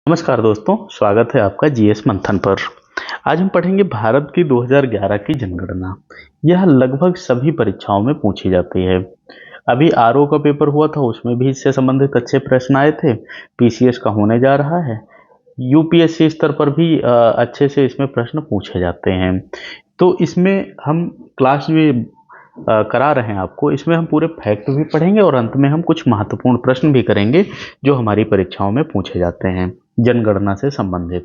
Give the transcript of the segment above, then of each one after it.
नमस्कार दोस्तों, स्वागत है आपका जीएस मंथन पर। आज हम पढ़ेंगे भारत की 2011 की जनगणना। यह लगभग सभी परीक्षाओं में पूछी जाती है। अभी आरओ का पेपर हुआ था, उसमें भी इससे संबंधित अच्छे प्रश्न आए थे। पीसीएस का होने जा रहा है। यूपीएससी स्तर पर भी अच्छे से इसमें प्रश्न पूछे जाते हैं। तो इसमें हम क्लास में करा रहे हैं आपको, इसमें हम पूरे फैक्ट भी पढ़ेंगे और अंत में हम कुछ महत्वपूर्ण प्रश्न भी करेंगे जो हमारी परीक्षाओं में पूछे जाते हैं जनगणना से संबंधित।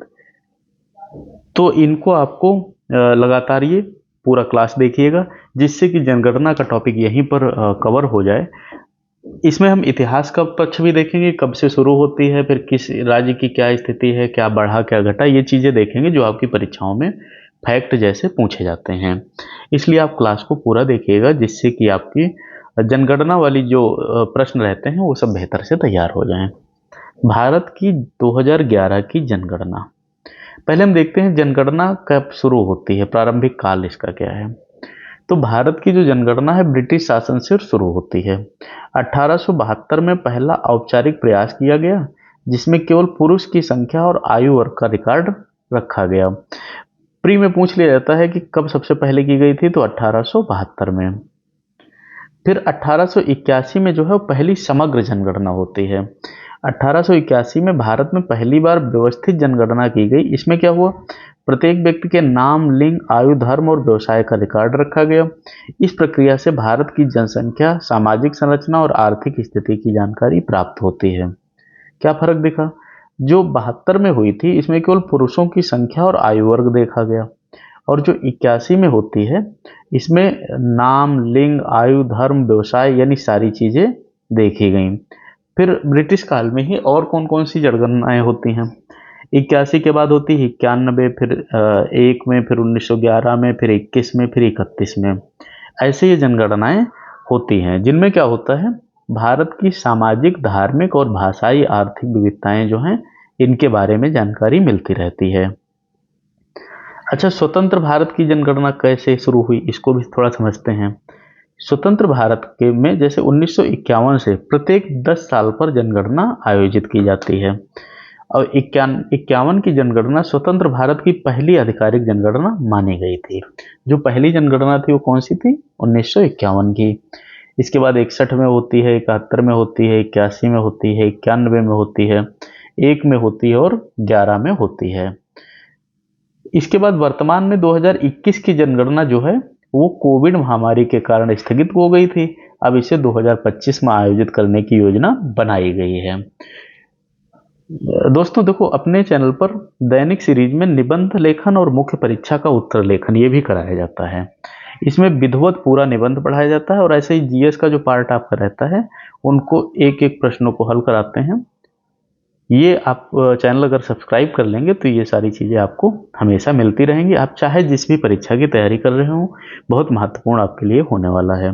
तो इनको आपको लगातार ये पूरा क्लास देखिएगा, जिससे कि जनगणना का टॉपिक यहीं पर कवर हो जाए। इसमें हम इतिहास का पक्ष भी देखेंगे, कब से शुरू होती है, फिर किस राज्य की क्या स्थिति है, क्या बढ़ा क्या घटा, ये चीज़ें देखेंगे जो आपकी परीक्षाओं में फैक्ट जैसे पूछे जाते हैं। इसलिए आप क्लास को पूरा देखिएगा, जिससे कि आपकी जनगणना वाली जो प्रश्न रहते हैं वो सब बेहतर से तैयार हो जाएं। भारत की 2011 की जनगणना। पहले हम देखते हैं जनगणना कब शुरू होती है, प्रारंभिक काल इसका क्या है। तो भारत की जो जनगणना है ब्रिटिश शासन से शुरू होती है। 1872 में पहला औपचारिक प्रयास किया गया, जिसमें केवल पुरुष की संख्या और आयु वर्ग का रिकॉर्ड रखा गया। प्री में पूछ लिया जाता है कि कब सबसे पहले की गई थी, तो 1872 में। फिर 1881 में जो है वो पहली समग्र जनगणना होती है। 1881 में भारत में पहली बार व्यवस्थित जनगणना की गई। इसमें क्या हुआ, प्रत्येक व्यक्ति के नाम, लिंग, आयु, धर्म और व्यवसाय का रिकॉर्ड रखा गया। इस प्रक्रिया से भारत की जनसंख्या, सामाजिक संरचना और आर्थिक स्थिति की जानकारी प्राप्त होती है। क्या फर्क दिखा, जो 72 में हुई थी इसमें केवल पुरुषों की संख्या और आयु वर्ग देखा गया, और जो 81 में होती है इसमें नाम, लिंग, आयु, धर्म, व्यवसाय यानी सारी चीजें देखी गई। फिर ब्रिटिश काल में ही और कौन कौन सी जनगणनाएं होती हैं। 81 के बाद होती है 91, फिर 1 में, फिर 1911 में, फिर 21 में, फिर 31 में। ऐसे ये जनगणनाएं होती हैं, जिनमें क्या होता है, भारत की सामाजिक, धार्मिक और भाषाई आर्थिक विविधताएं जो हैं इनके बारे में जानकारी मिलती रहती है। अच्छा, स्वतंत्र भारत की जनगणना कैसे शुरू हुई, इसको भी थोड़ा समझते हैं। स्वतंत्र भारत के में जैसे 1951 से प्रत्येक 10 साल पर जनगणना आयोजित की जाती है, और 51 की जनगणना स्वतंत्र भारत की पहली आधिकारिक जनगणना मानी गई थी। जो पहली जनगणना थी वो कौन सी थी, 1951 की। इसके बाद 61 में होती है, 71 में होती है, 81 में होती है, 91 में होती है, 1 में होती है और 11 में होती है। इसके बाद वर्तमान में 2021 की जनगणना जो है वो कोविड महामारी के कारण स्थगित हो गई थी। अब इसे 2025 में आयोजित करने की योजना बनाई गई है। दोस्तों देखो, अपने चैनल पर दैनिक सीरीज में निबंध लेखन और मुख्य परीक्षा का उत्तर लेखन ये भी कराया जाता है। इसमें विधिवत पूरा निबंध पढ़ाया जाता है, और ऐसे ही जीएस का जो पार्ट आपका रहता है उनको एक एक प्रश्नों को हल कराते हैं। ये आप चैनल अगर सब्सक्राइब कर लेंगे तो ये सारी चीज़ें आपको हमेशा मिलती रहेंगी। आप चाहे जिस भी परीक्षा की तैयारी कर रहे हो, बहुत महत्वपूर्ण आपके लिए होने वाला है।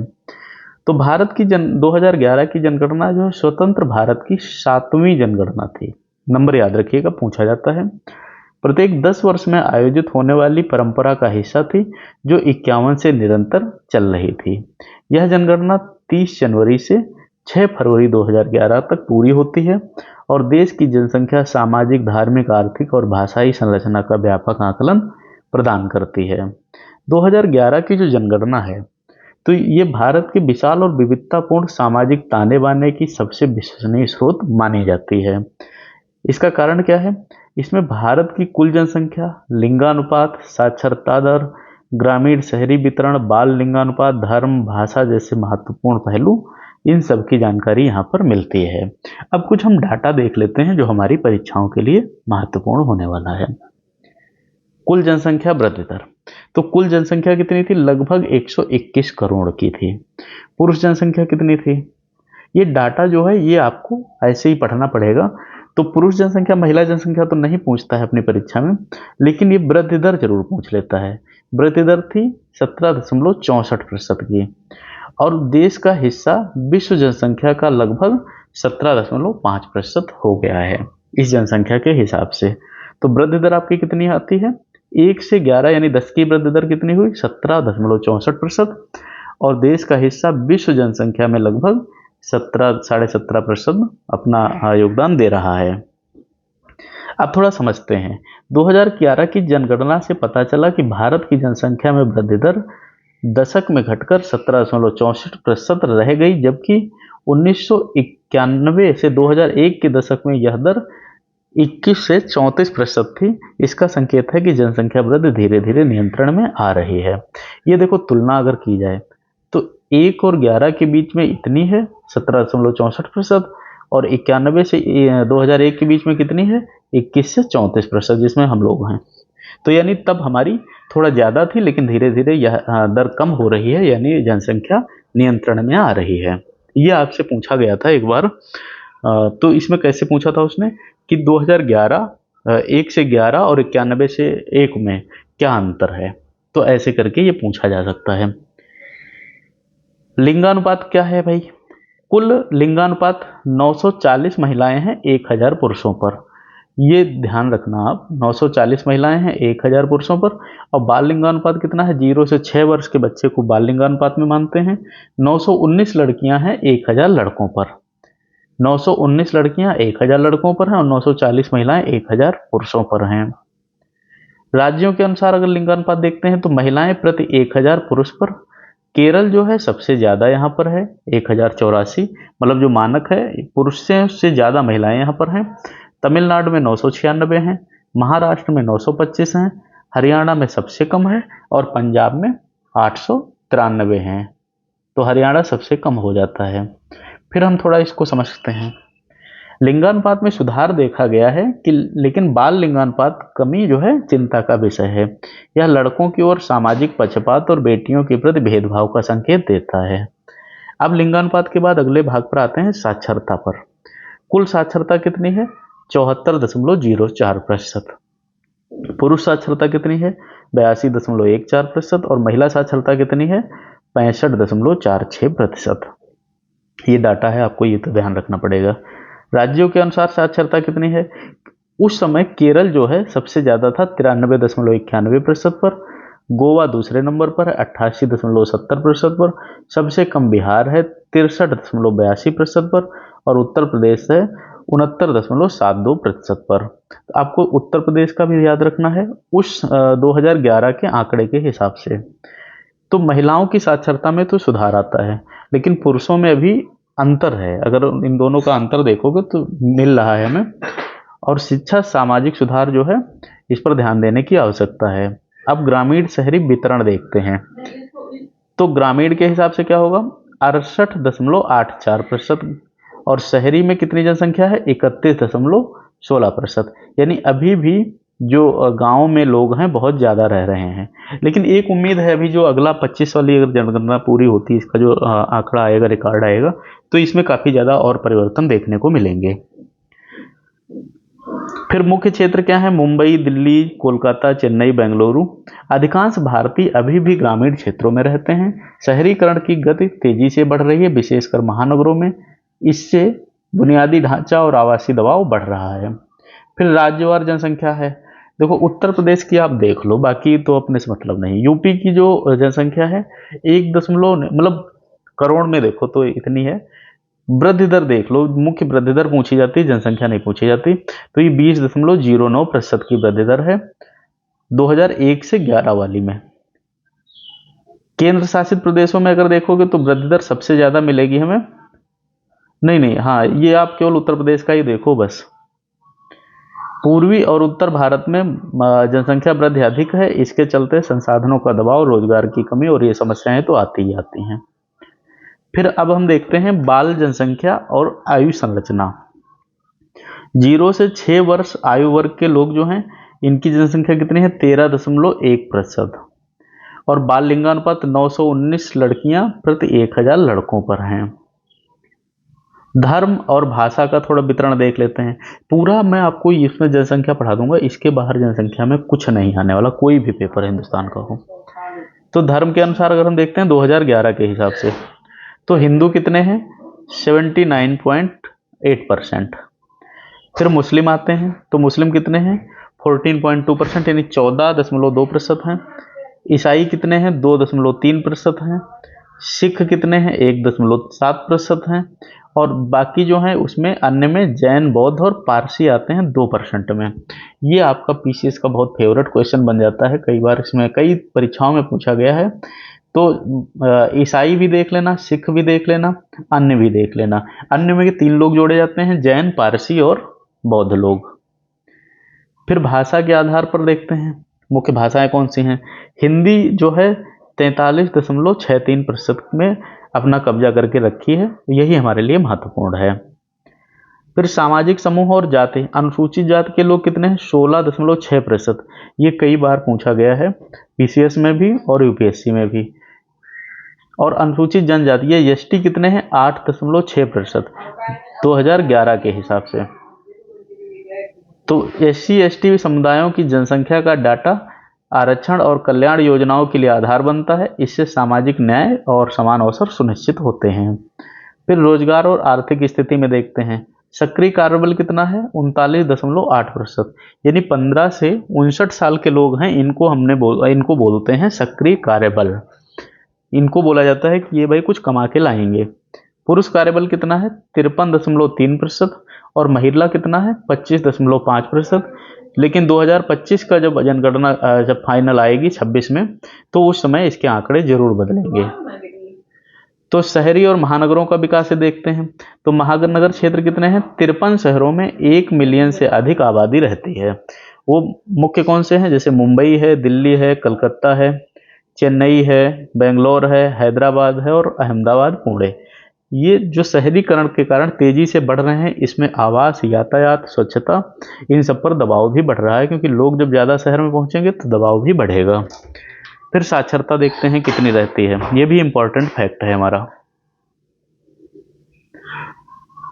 तो भारत की 2011 की जनगणना जो है स्वतंत्र भारत की 7वीं जनगणना थी। नंबर याद रखिएगा, पूछा जाता है। प्रत्येक 10 वर्ष में आयोजित होने वाली परंपरा का हिस्सा थी, जो 51 से निरंतर चल रही थी। यह जनगणना 30 जनवरी से 6 फरवरी 2011 तक पूरी होती है, और देश की जनसंख्या, सामाजिक, धार्मिक, आर्थिक और भाषाई संरचना का व्यापक आकलन प्रदान करती है। 2011 की जो जनगणना है तो ये भारत के विशाल और विविधतापूर्ण सामाजिक ताने बाने की सबसे विश्वसनीय स्रोत मानी जाती है। इसका कारण क्या है, इसमें भारत की कुल जनसंख्या, लिंगानुपात, साक्षरता दर, ग्रामीण शहरी वितरण, बाल लिंगानुपात, धर्म, भाषा जैसे महत्वपूर्ण पहलू, इन सब की जानकारी यहाँ पर मिलती है। अब कुछ हम डाटा देख लेते हैं जो हमारी परीक्षाओं के लिए महत्वपूर्ण होने वाला है। कुल जनसंख्या वृद्धि दर। तो कुल जनसंख्या कितनी थी, लगभग 121 करोड़ की थी। पुरुष जनसंख्या कितनी थी, ये डाटा जो है ये आपको ऐसे ही पढ़ना पड़ेगा। तो पुरुष जनसंख्या, महिला जनसंख्या तो नहीं पूछता है अपनी परीक्षा में, लेकिन ये वृद्धि दर जरूर पूछ लेता है। वृद्धि दर थी 17.64% की, और देश का हिस्सा विश्व जनसंख्या का लगभग 17.5% हो गया है इस जनसंख्या के हिसाब से। तो वृद्धि दर आपकी कितनी आती है, 1 से 11 यानी 10 की वृद्धि दर कितनी हुई, 17.64%, और देश का हिस्सा विश्व जनसंख्या में लगभग 17 साढ़े 17% अपना योगदान दे रहा है। अब थोड़ा समझते हैं। 2011 की जनगणना से पता चला कि भारत की जनसंख्या में वृद्धि दर दशक में घटकर 17.64% रह गई, जबकि 1991 से 2001 के दशक में यह दर 21 से 34% थी। इसका संकेत है कि जनसंख्या वृद्धि धीरे धीरे नियंत्रण में आ रही है। ये देखो, तुलना अगर की जाए तो 1 और 11 के बीच में इतनी है 17.64%, और 91 से 2001 के बीच में कितनी है 21 से 34%, जिसमें हम लोग हैं। तो यानी तब हमारी थोड़ा ज़्यादा थी, लेकिन धीरे धीरे यह दर कम हो रही है, यानी जनसंख्या नियंत्रण में आ रही है। ये आपसे पूछा गया था एक बार। तो इसमें कैसे पूछा था उसने कि 2011 1 से 11 और 91 से 1 में क्या अंतर है। तो ऐसे करके ये पूछा जा सकता है। लिंगानुपात क्या है भाई? कुल लिंगानुपात 940 महिलाएं हैं 1000 पुरुषों पर। ये ध्यान रखना आप, 940 महिलाएं हैं 1000 पुरुषों पर। और बाल लिंगानुपात कितना है? 0 से 6 वर्ष के बच्चे को बाल लिंगानुपात में मानते हैं। 919 लड़कियां हैं 1000 लड़कों पर। 919 लड़कियां 1000 लड़कों पर हैं और 940 महिलाएं 1000 पुरुषों पर हैं। राज्यों के अनुसार अगर लिंगानुपात देखते हैं तो महिलाएं प्रति 1000 पुरुष पर केरल जो है सबसे ज़्यादा यहाँ पर है 1084, मतलब जो मानक है पुरुष से ज़्यादा महिलाएं यहाँ पर हैं। तमिलनाडु में 996 हैं, महाराष्ट्र में 925 हैं, हरियाणा में सबसे कम है और पंजाब में 893 हैं। तो हरियाणा सबसे कम हो जाता है। फिर हम थोड़ा इसको समझते हैं। लिंगानुपात में सुधार देखा गया है कि लेकिन बाल लिंगानुपात कमी जो है चिंता का विषय है। यह लड़कों की ओर सामाजिक पक्षपात और बेटियों के प्रति भेदभाव का संकेत देता है। अब लिंगानुपात के बाद अगले भाग पर आते हैं साक्षरता पर। कुल साक्षरता कितनी है? 74.04%। पुरुष साक्षरता कितनी है? 82.14%। और महिला साक्षरता कितनी है? 65.46%। ये डाटा है, आपको ये तो ध्यान रखना पड़ेगा। राज्यों के अनुसार साक्षरता कितनी है? उस समय केरल जो है सबसे ज़्यादा था 93.91% पर, गोवा दूसरे नंबर पर है 88.70% पर, सबसे कम बिहार है 63.82% पर, और उत्तर प्रदेश है 69.72% पर। तो आपको उत्तर प्रदेश का भी याद रखना है उस 2011 के आंकड़े के हिसाब से। तो महिलाओं की साक्षरता में तो सुधार आता है, लेकिन पुरुषों में अभी अंतर है। अगर इन दोनों का अंतर देखोगे तो मिल रहा है हमें। और शिक्षा सामाजिक सुधार जो है इस पर ध्यान देने की आवश्यकता है। अब ग्रामीण शहरी वितरण देखते हैं। तो ग्रामीण के हिसाब से क्या होगा? 68.84%। और शहरी में कितनी जनसंख्या है? 31.16%। यानी अभी भी जो गांव में लोग हैं बहुत ज़्यादा रह रहे हैं। लेकिन एक उम्मीद है, अभी जो अगला 25 वाली अगर जनगणना पूरी होती है, इसका जो आंकड़ा आएगा, रिकॉर्ड आएगा, तो इसमें काफ़ी ज़्यादा और परिवर्तन देखने को मिलेंगे। फिर मुख्य क्षेत्र क्या है? मुंबई, दिल्ली, कोलकाता, चेन्नई, बेंगलुरु। अधिकांश भारतीय अभी भी ग्रामीण क्षेत्रों में रहते हैं। शहरीकरण की गति तेजी से बढ़ रही है, विशेषकर महानगरों में। इससे बुनियादी ढांचा और आवासीय दबाव बढ़ रहा है। फिर राज्यवार जनसंख्या है। देखो, उत्तर प्रदेश की आप देख लो, बाकी तो अपने से मतलब नहीं। यूपी की जो जनसंख्या है 1 मतलब करोड़ में देखो तो इतनी है। वृद्धि दर देख लो, मुख्य वृद्धि दर पूछी जाती है, जनसंख्या नहीं पूछी जाती। तो ये 20.09% की वृद्धि दर है 2001 से 11 वाली में। केंद्र शासित प्रदेशों में अगर देखोगे तो वृद्धि दर सबसे ज्यादा मिलेगी हमें। नहीं, हाँ, ये आप केवल उत्तर प्रदेश का ही देखो बस। पूर्वी और उत्तर भारत में जनसंख्या वृद्धि अधिक है। इसके चलते संसाधनों का दबाव, रोजगार की कमी और ये समस्याएं तो आती ही आती हैं। फिर अब हम देखते हैं बाल जनसंख्या और आयु संरचना। 0 से 6 वर्ष आयु वर्ग के लोग जो हैं, इनकी जनसंख्या कितनी है? 13.1%। और बाल लिंगानुपात 919 लड़कियां प्रति 1000 लड़कों पर हैं। धर्म और भाषा का थोड़ा वितरण देख लेते हैं। पूरा मैं आपको इसमें जनसंख्या पढ़ा दूंगा, इसके बाहर जनसंख्या में कुछ नहीं आने वाला, कोई भी पेपर हिंदुस्तान का हो। तो धर्म के अनुसार अगर हम देखते हैं 2011 के हिसाब से, तो हिंदू कितने हैं? 79.8%। फिर मुस्लिम आते हैं, तो मुस्लिम कितने हैं? 14.2%, यानी 14.2% हैं। ईसाई कितने हैं? 2.3% हैं। सिख कितने हैं, 1.7% हैं। और बाकी जो है उसमें अन्य में जैन, बौद्ध और पारसी आते हैं 2% में। ये आपका पीसीएस का बहुत फेवरेट क्वेश्चन बन जाता है, कई बार इसमें कई परीक्षाओं में पूछा गया है। तो ईसाई भी देख लेना, सिख भी देख लेना, अन्य भी देख लेना। अन्य में 3 लोग जोड़े जाते हैं, जैन, पारसी और बौद्ध लोग। फिर भाषा के आधार पर देखते हैं मुख्य भाषाएं कौन सी हैं। हिंदी जो है 43.63% में अपना कब्जा करके रखी है, यही हमारे लिए महत्वपूर्ण है। फिर सामाजिक समूह और जाति, अनुसूचित जाति के लोग कितने हैं, 16.6%। ये कई बार पूछा गया है, पीसीएस में भी और यूपीएससी में भी। और अनुसूचित जनजाति ये एसटी कितने हैं, 8.6% 2011 के हिसाब से। तो एससी एसटी समुदायों की जनसंख्या का डाटा आरक्षण और कल्याण योजनाओं के लिए आधार बनता है। इससे सामाजिक न्याय और समान अवसर सुनिश्चित होते हैं। फिर रोजगार और आर्थिक स्थिति में देखते हैं, सक्रिय कार्यबल कितना है, 39.8%। यानी 15 से 59 साल के लोग हैं, इनको बोलते हैं सक्रिय कार्यबल। इनको बोला जाता है कि ये भाई कुछ कमा के लाएंगे। पुरुष कार्यबल कितना है, 53.3%। और महिला कितना है, 25.5%। लेकिन 2025 का जब जनगणना जब फाइनल आएगी 26 में, तो उस समय इसके आंकड़े जरूर बदलेंगे। तो शहरी और महानगरों का विकास देखते हैं। तो महानगर क्षेत्र कितने हैं, 53 शहरों में 1 मिलियन से अधिक आबादी रहती है। वो मुख्य कौन से हैं, जैसे मुंबई है, दिल्ली है, कलकत्ता है, चेन्नई है, बेंगलोर है, हैदराबाद है और अहमदाबाद, पुणे। ये जो शहरीकरण के कारण तेजी से बढ़ रहे हैं, इसमें आवास, यातायात, स्वच्छता, इन सब पर दबाव भी बढ़ रहा है, क्योंकि लोग जब ज़्यादा शहर में पहुंचेंगे तो दबाव भी बढ़ेगा। फिर साक्षरता देखते हैं कितनी रहती है, ये भी इंपॉर्टेंट फैक्ट है हमारा।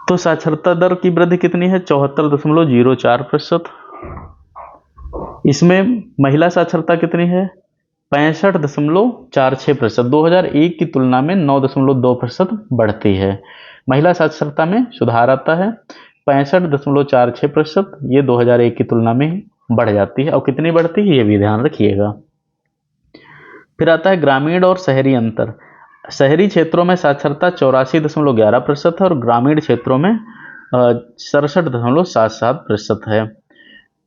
तो साक्षरता दर की वृद्धि कितनी है, 74.04%। इसमें महिला साक्षरता कितनी है, 65.46%। 2001 की तुलना में 9.2% बढ़ती है। महिला साक्षरता में सुधार आता है, 65.46%। ये 2001 की तुलना में बढ़ जाती है। और कितनी बढ़ती है ये भी ध्यान रखिएगा। फिर आता है ग्रामीण और शहरी अंतर। शहरी क्षेत्रों में साक्षरता 84.11% है और ग्रामीण क्षेत्रों में 67.77% है।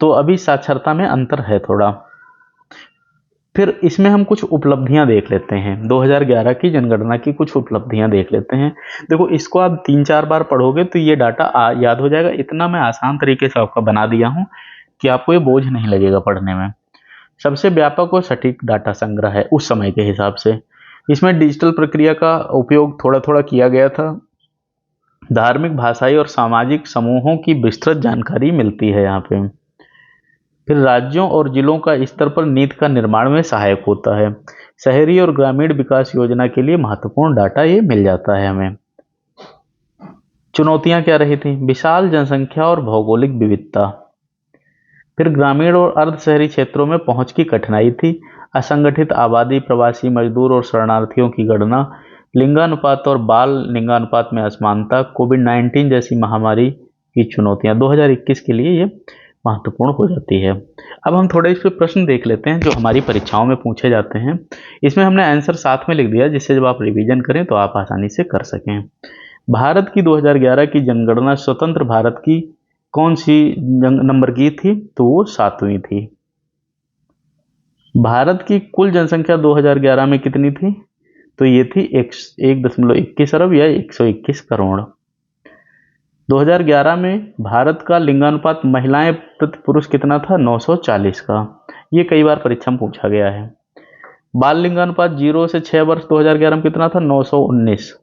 तो अभी साक्षरता में अंतर है थोड़ा। फिर इसमें हम कुछ उपलब्धियां देख लेते हैं, 2011 की जनगणना की कुछ उपलब्धियां देख लेते हैं। देखो, इसको आप 3-4 बार पढ़ोगे तो ये डाटा याद हो जाएगा। इतना मैं आसान तरीके से आपका बना दिया हूं कि आपको ये बोझ नहीं लगेगा पढ़ने में। सबसे व्यापक और सटीक डाटा संग्रह है उस समय के हिसाब से। इसमें डिजिटल प्रक्रिया का उपयोग थोड़ा थोड़ा किया गया था। धार्मिक, भाषाई और सामाजिक समूहों की विस्तृत जानकारी मिलती है यहाँ पे। फिर राज्यों और जिलों का स्तर पर नीति का निर्माण में सहायक होता है। शहरी और ग्रामीण विकास योजना के लिए महत्वपूर्ण डाटा ये मिल जाता है हमें। चुनौतियां क्या रही थी, विशाल जनसंख्या और भौगोलिक विविधता। फिर ग्रामीण और अर्ध शहरी क्षेत्रों में पहुंच की कठिनाई थी, असंगठित आबादी, प्रवासी मजदूर और शरणार्थियों की गणना, लिंगानुपात और बाल लिंगानुपात में असमानता, कोविड-19 जैसी महामारी की चुनौतियां 2021 के लिए ये महत्वपूर्ण हो जाती है। अब हम थोड़े इस पे प्रश्न देख लेते हैं जो हमारी परीक्षाओं में पूछे जाते हैं। इसमें हमने आंसर साथ में लिख दिया, जिससे जब आप रिवीजन करें तो आप आसानी से कर सकें। भारत की 2011 की जनगणना स्वतंत्र भारत की कौन सी नंबर की थी, तो वो 7वीं थी। भारत की कुल जनसंख्या 2011 में कितनी थी, तो ये थी 1.21 अरब या 121 करोड़। 2011 में भारत का लिंगानुपात महिलाएं प्रति पुरुष कितना था, 940 का। ये कई बार परीक्षा में पूछा गया है। बाल लिंगानुपात 0 से 6 वर्ष 2011 में कितना था, 919।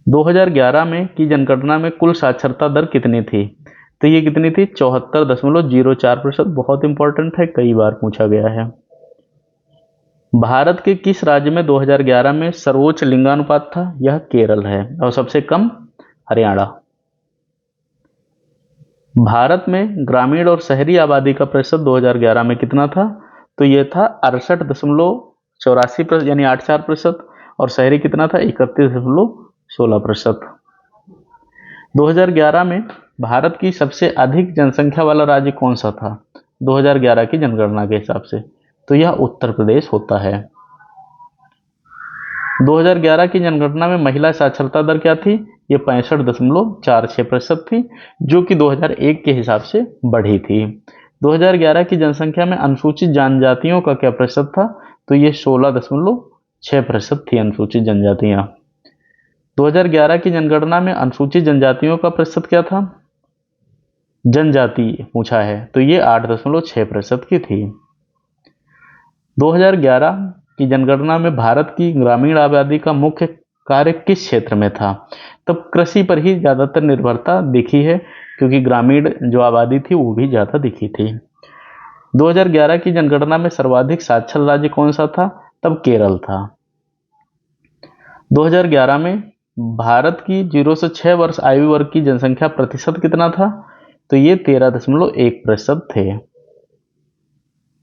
2011 में की जनगणना में कुल साक्षरता दर कितनी थी, तो ये कितनी थी, 74.04%। बहुत इंपॉर्टेंट है, कई बार पूछा गया है। भारत के किस राज्य में 2011 में सर्वोच्च लिंगानुपात था, यह केरल है, और सबसे कम हरियाणा। भारत में ग्रामीण और शहरी आबादी का प्रतिशत 2011 में कितना था, तो यह था 68.84%, यानी 84%। और शहरी कितना था, 31.16%। 2011 में भारत की सबसे अधिक जनसंख्या वाला राज्य कौन सा था 2011 की जनगणना के हिसाब से, तो यह उत्तर प्रदेश होता है। 2011 की जनगणना में महिला साक्षरता दर क्या थी? ये 65.46% थी, जो कि 2001 के हिसाब से बढ़ी थी। 2011 की जनसंख्या में अनुसूचित जनजातियों का क्या प्रतिशत था? तो ये 16.6% थी अनुसूचित जनजातियां। 2011 की जनगणना में अनुसूचित जनजातियों का प्रतिशत क्या था? जनजाति पूछा है, तो ये 8.6% की थी। 2011 की जनगणना में भारत की ग्रामीण आबादी का मुख्य कार्य किस क्षेत्र में था? तब कृषि पर ही ज़्यादातर निर्भरता दिखी है, क्योंकि ग्रामीण जो आबादी थी वो भी ज़्यादा दिखी थी। 2011 की जनगणना में सर्वाधिक साक्षर राज्य कौन सा था? तब केरल था। 2011 में भारत की 0 से 6 वर्ष आयु वर्ग की जनसंख्या प्रतिशत कितना था? तो ये 13.1% थे।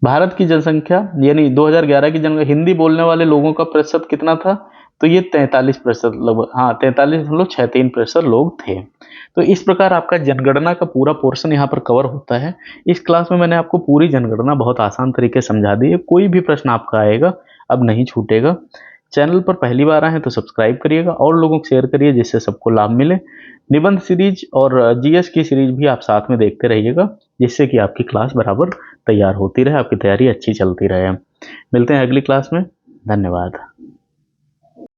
भारत की जनसंख्या यानी 2011 की जनगणना हिंदी बोलने वाले लोगों का प्रतिशत कितना था? तो ये 43% लगभग, हाँ 43.63% लोग थे। तो इस प्रकार आपका जनगणना का पूरा पोर्शन यहाँ पर कवर होता है। इस क्लास में मैंने आपको पूरी जनगणना बहुत आसान तरीके से समझा दी है। कोई भी प्रश्न आपका आएगा अब नहीं छूटेगा। चैनल पर पहली बार आए हैं तो सब्सक्राइब करिएगा और लोगों को शेयर करिए, जिससे सबको लाभ मिले। निबंध सीरीज और जीएस की सीरीज भी आप साथ में देखते रहिएगा, जिससे कि आपकी क्लास बराबर तैयार होती रहे, आपकी तैयारी अच्छी चलती रहे। मिलते हैं अगली क्लास में। धन्यवाद।